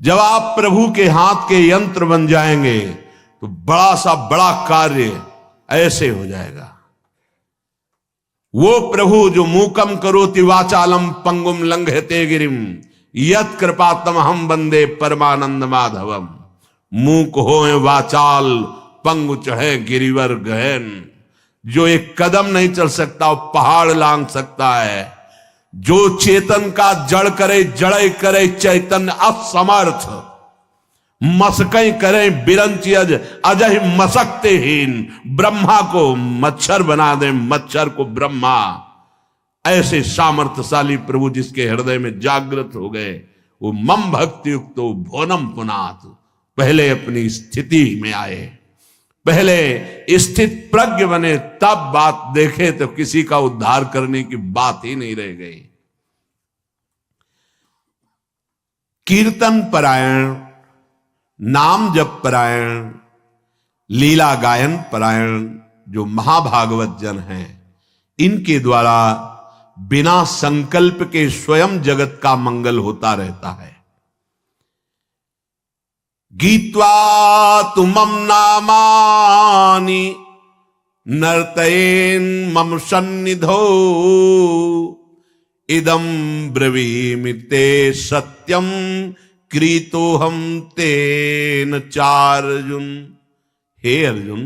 जब आप प्रभु के हाथ के यंत्र बन जाएंगे तो बड़ा सा बड़ा कार्य ऐसे हो जाएगा। वो प्रभु जो मूकम करोति वाचालम पंगुम लंघयते गिरिम यत् कृपातम हम वंदे परमानंद माधवम। मूक होए वाचाल पंगु चढ़े गिरिवर गहन। जो एक कदम नहीं चल सकता वो पहाड़ लांग सकता है। जो चेतन का जड़ करे जड़े करे चैतन्य असमर्थ। मसकई करे बिरंची अजय मसकते हीन। ब्रह्मा को मच्छर बना दे मच्छर को ब्रह्मा। ऐसे सामर्थ्यशाली प्रभु जिसके हृदय में जागृत हो गए वो मम भक्ति युक्तो भोनम पुनात। पहले अपनी स्थिति में आए, पहले स्थित प्रज्ञ बने, तब बात देखे तो किसी का उद्धार करने की बात ही नहीं रह गई। कीर्तन परायण, नाम जप परायण, लीला गायन परायण जो महाभागवत जन हैं, इनके द्वारा बिना संकल्प के स्वयं जगत का मंगल होता रहता है। गीत्वा तुमम नामानि नर्तयेन मम सन्निधो इदं ब्रवीमि ते सत्यम क्रीतोहम तेन चार्जुन। हे अर्जुन,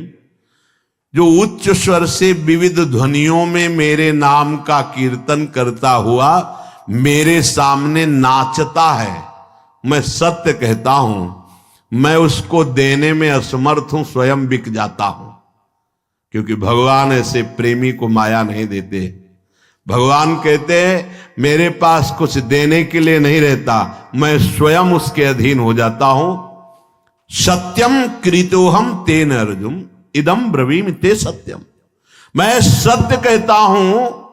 जो उच्च स्वर से विविध ध्वनियों में मेरे नाम का कीर्तन करता हुआ मेरे सामने नाचता है, मैं सत्य कहता हूं मैं उसको देने में असमर्थ हूं, स्वयं बिक जाता हूं। क्योंकि भगवान ऐसे प्रेमी को माया नहीं देते। भगवान कहते हैं मेरे पास कुछ देने के लिए नहीं रहता, मैं स्वयं उसके अधीन हो जाता हूं। सत्यम कृतोहम तेन अर्जुन इदम ब्रवीमि ते सत्यम। मैं सत्य कहता हूं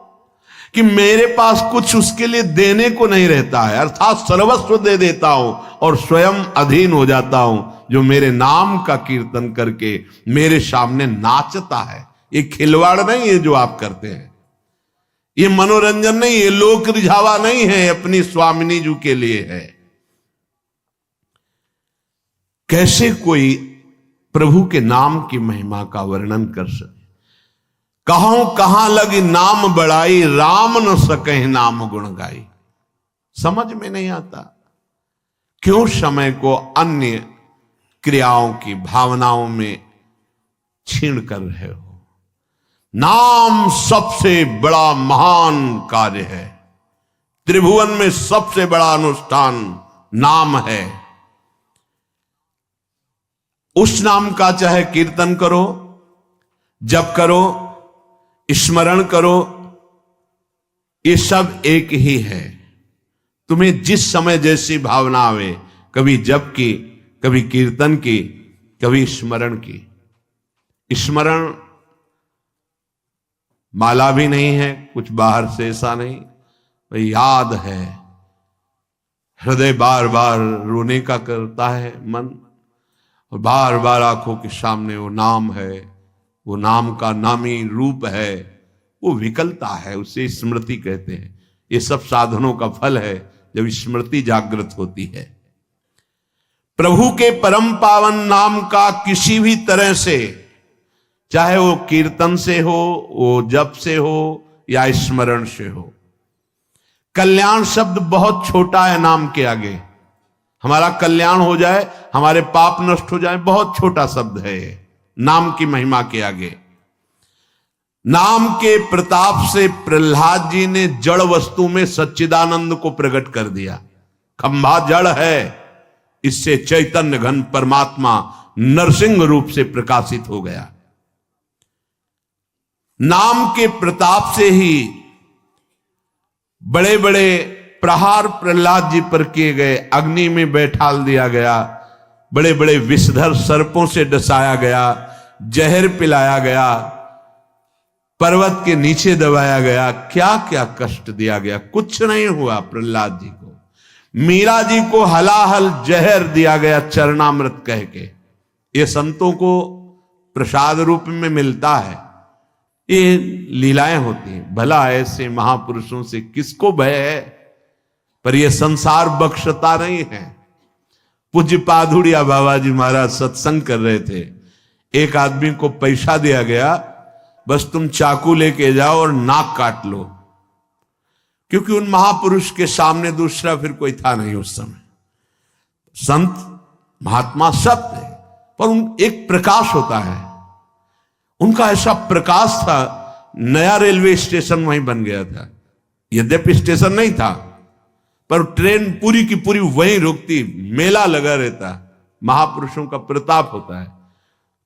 कि मेरे पास कुछ उसके लिए देने को नहीं रहता है, अर्थात सर्वस्व दे देता हूं और स्वयं अधीन हो जाता हूं। जो मेरे नाम का कीर्तन करके मेरे सामने नाचता है। ये खिलवाड़ नहीं है जो आप करते हैं, ये मनोरंजन नहीं, ये लोक रिझावा नहीं है, अपनी स्वामिनी जी के लिए है। कैसे कोई प्रभु के नाम की महिमा का वर्णन कर सके। कहां लगी नाम बढ़ाई राम न सके नाम गुण गाई। समझ में नहीं आता। क्यों समय को अन्य क्रियाओं की भावनाओं में छीन कर रहे हो। नाम सबसे बड़ा महान कार्य है। त्रिभुवन में सबसे बड़ा अनुष्ठान नाम है। उस नाम का चाहे कीर्तन करो, जप करो, स्मरण करो, ये सब एक ही है। तुम्हें जिस समय जैसी भावना आवे, कभी जप की, कभी कीर्तन की, कभी स्मरण की। स्मरण माला भी नहीं है, कुछ बाहर से ऐसा नहीं, भाई याद है। हृदय बार बार रोने का करता है मन, और बार बार आंखों के सामने वो नाम है, वो नाम का नामी रूप है, वो विकलता है, उसे स्मृति कहते हैं। ये सब साधनों का फल है जब स्मृति जागृत होती है। प्रभु के परम पावन नाम का किसी भी तरह से, चाहे वो कीर्तन से हो, वो जप से हो या स्मरण से हो। कल्याण शब्द बहुत छोटा है नाम के आगे। हमारा कल्याण हो जाए, हमारे पाप नष्ट हो जाए, बहुत छोटा शब्द है ये नाम की महिमा के आगे। नाम के प्रताप से प्रहलाद जी ने जड़ वस्तु में सच्चिदानंद को प्रकट कर दिया। खंभा जड़ है, इससे चैतन्य घन परमात्मा नरसिंह रूप से प्रकाशित हो गया। नाम के प्रताप से ही बड़े बड़े प्रहार प्रहलाद जी पर किए गए, अग्नि में बैठाल दिया गया, बड़े बड़े विषधर सर्पों से डसाया गया, जहर पिलाया गया, पर्वत के नीचे दबाया गया, क्या क्या कष्ट दिया गया, कुछ नहीं हुआ प्रहलाद जी को। मीरा जी को हलाहल जहर दिया गया चरणामृत कह के। ये संतों को प्रसाद रूप में मिलता है, ये लीलाएं होती हैं। भला ऐसे महापुरुषों से किसको भय है, पर यह संसार बख्शता नहीं है। पूज्य पाधुड़िया बाबा जी महाराज सत्संग कर रहे थे। एक आदमी को पैसा दिया गया, बस तुम चाकू लेके जाओ और नाक काट लो, क्योंकि उन महापुरुष के सामने दूसरा फिर कोई था नहीं उस समय। संत महात्मा सब थे, पर एक प्रकाश होता है, उनका ऐसा प्रकाश था। नया रेलवे स्टेशन वहीं बन गया था, यद्यपि स्टेशन नहीं था, पर ट्रेन पूरी की पूरी वहीं रुकती, मेला लगा रहता। महापुरुषों का प्रताप होता है।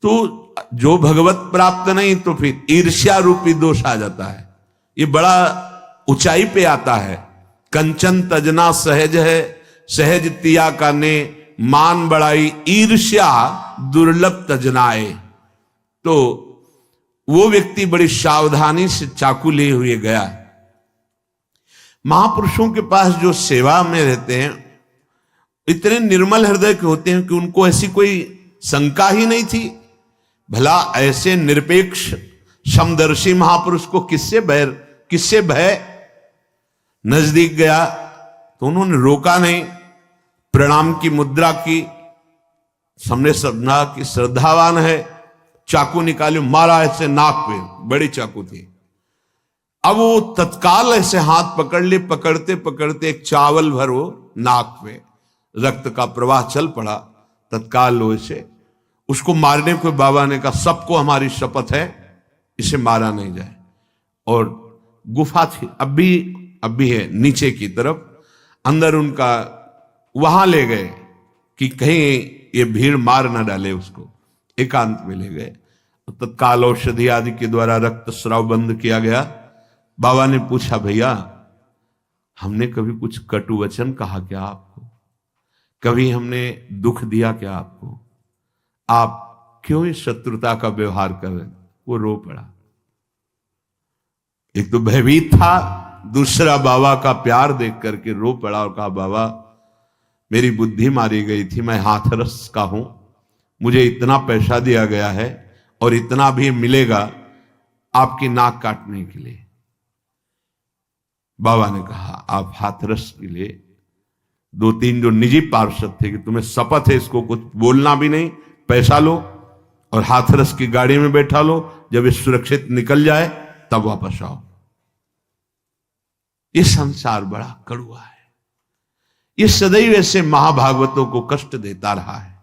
तो जो भगवत प्राप्त नहीं तो फिर ईर्ष्या रूपी दोष आ जाता है। ये बड़ा ऊंचाई पे आता है। कंचन तजना सहज है, सहज तिया का ने मान बढ़ाई, ईर्ष्या दुर्लभ तजनाए। तो वो व्यक्ति बड़ी सावधानी से चाकू लिए हुए गया। महापुरुषों के पास जो सेवा में रहते हैं इतने निर्मल हृदय के होते हैं कि उनको ऐसी कोई शंका ही नहीं थी। भला ऐसे निरपेक्ष समदर्शी महापुरुष को किससे भय। नजदीक गया तो उन्होंने रोका नहीं, प्रणाम की मुद्रा की, सामने समझा कि श्रद्धावान है, चाकू निकाली, मारा ऐसे नाक पे, बड़ी चाकू थी। अब वो तत्काल ऐसे हाथ पकड़ ले, पकड़ते पकड़ते एक चावल भर वो नाक पे, रक्त का प्रवाह चल पड़ा। तत्काल वो ऐसे उसको मारने को बाबा ने कहा, सबको हमारी शपथ है इसे मारा नहीं जाए। और गुफा थी, अब भी है नीचे की तरफ, अंदर उनका वहां ले गए कि कहीं ये भीड़ मार ना डाले उसको। एकांत में ले गए, तत्काल औषधि आदि के द्वारा रक्त स्राव बंद किया गया। बाबा ने पूछा, भैया हमने कभी कुछ कटु वचन कहा क्या आपको? कभी हमने दुख दिया क्या आपको? आप क्यों इस शत्रुता का व्यवहार कर रहे? वो रो पड़ा। एक तो भयभीत था, दूसरा बाबा का प्यार देख करके रो पड़ा और कहा, बाबा मेरी बुद्धि मारी गई थी, मैं हाथरस का हूं, मुझे इतना पैसा दिया गया है और इतना भी मिलेगा आपकी नाक काटने के लिए। बाबा ने कहा, आप हाथरस के लिए 2-3 जो निजी पार्षद थे कि तुम्हें शपथ है इसको कुछ बोलना भी नहीं, पैसा लो और हाथरस की गाड़ी में बैठा लो, जब ये सुरक्षित निकल जाए तब वापस आओ। ये संसार बड़ा कड़वा है, ये सदैव ऐसे महाभागवतों को कष्ट देता रहा है।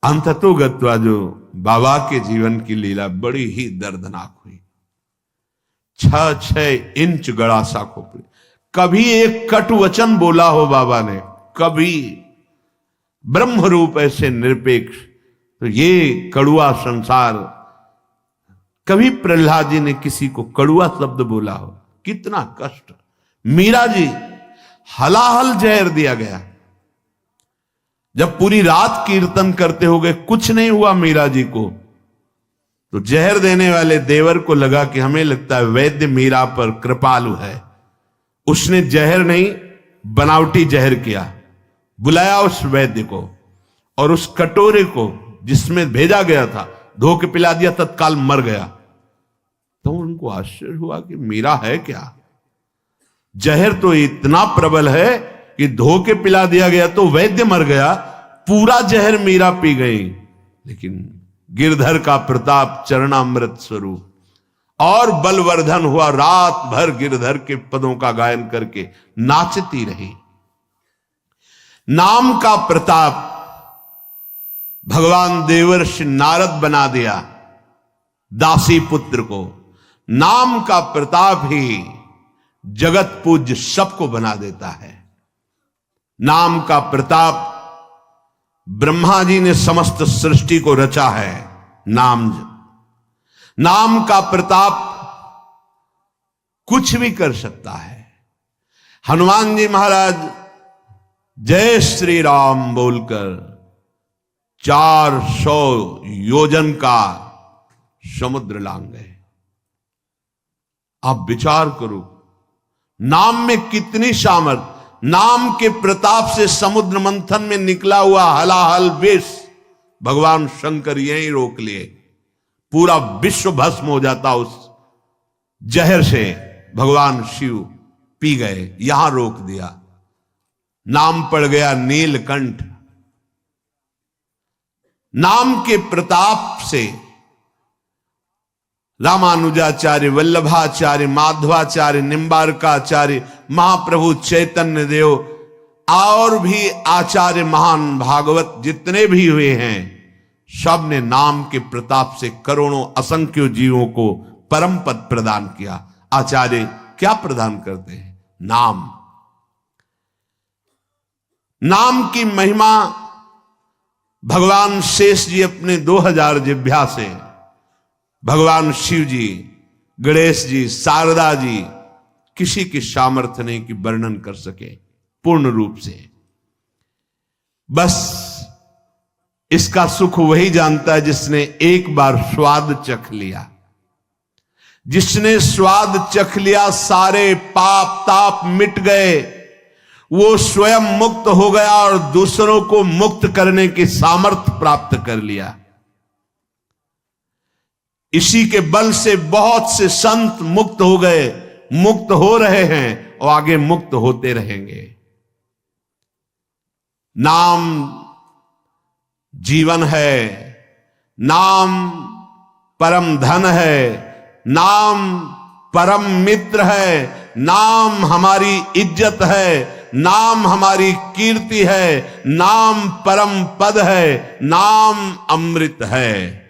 अंततोगत्वा जो बाबा के जीवन की लीला बड़ी ही दर्दनाक हुई। 6-6 इंच गड़ा सा खोपड़ी, कभी एक कटु वचन बोला हो बाबा ने, कभी ब्रह्म रूप ऐसे निरपेक्ष, तो ये कड़ुआ संसार, कभी प्रहलाद जी ने किसी को कड़ुआ शब्द बोला हो? कितना कष्ट। मीरा जी हलाहल जहर दिया गया, जब पूरी रात कीर्तन करते हो गए कुछ नहीं हुआ मीरा जी को, तो जहर देने वाले देवर को लगा कि हमें लगता है वैद्य मीरा पर कृपालु है, उसने जहर नहीं बनावटी जहर किया, बुलाया उस वैद्य को और उस कटोरे को जिसमें भेजा गया था धो के पिला दिया, तत्काल मर गया। तो उनको आश्चर्य हुआ कि मीरा है क्या? जहर तो इतना प्रबल है कि धो के पिला दिया गया तो वैद्य मर गया, पूरा जहर मीरा पी गई। लेकिन गिरधर का प्रताप चरणामृत स्वरूप और बलवर्धन हुआ, रात भर गिरधर के पदों का गायन करके नाचती रही। नाम का प्रताप भगवान देवर्षि नारद बना दिया दासी पुत्र को। नाम का प्रताप ही जगत पूज्य सबको बना देता है। नाम का प्रताप, ब्रह्मा जी ने समस्त सृष्टि को रचा है नाम का प्रताप कुछ भी कर सकता है। हनुमान जी महाराज जय श्री राम बोलकर 400 योजन का समुद्र लांग गए। आप विचार करो, नाम में कितनी सामर्थ। नाम के प्रताप से समुद्र मंथन में निकला हुआ हलाहल विष भगवान शंकर यहीं रोक लिए, पूरा विश्व भस्म हो जाता उस जहर से। भगवान शिव पी गए, यहां रोक दिया। नाम पड़ गया नीलकंठ। नाम के प्रताप से रामानुजाचार्य, वल्लभाचार्य, माधवाचार्य, निम्बारकाचार्य, महाप्रभु चैतन्य देव और भी आचार्य महान भागवत जितने भी हुए हैं, सब ने नाम के प्रताप से करोड़ों असंख्य जीवों को परम पद प्रदान किया। आचार्य क्या प्रदान करते हैं? नाम। नाम की महिमा भगवान शेष जी अपने 2000 जिह्वा से, भगवान शिव जी, गणेश जी, शारदा जी, किसी की सामर्थ्य नहीं कि वर्णन कर सके पूर्ण रूप से। बस इसका सुख वही जानता है जिसने एक बार स्वाद चख लिया। जिसने स्वाद चख लिया, सारे पाप ताप मिट गए, वो स्वयं मुक्त हो गया और दूसरों को मुक्त करने की सामर्थ्य प्राप्त कर लिया। इसी के बल से बहुत से संत मुक्त हो गए, मुक्त हो रहे हैं और आगे मुक्त होते रहेंगे। नाम जीवन है, नाम परम धन है, नाम परम मित्र है, नाम हमारी इज्जत है, नाम हमारी कीर्ति है, नाम परम पद है, नाम अमृत है।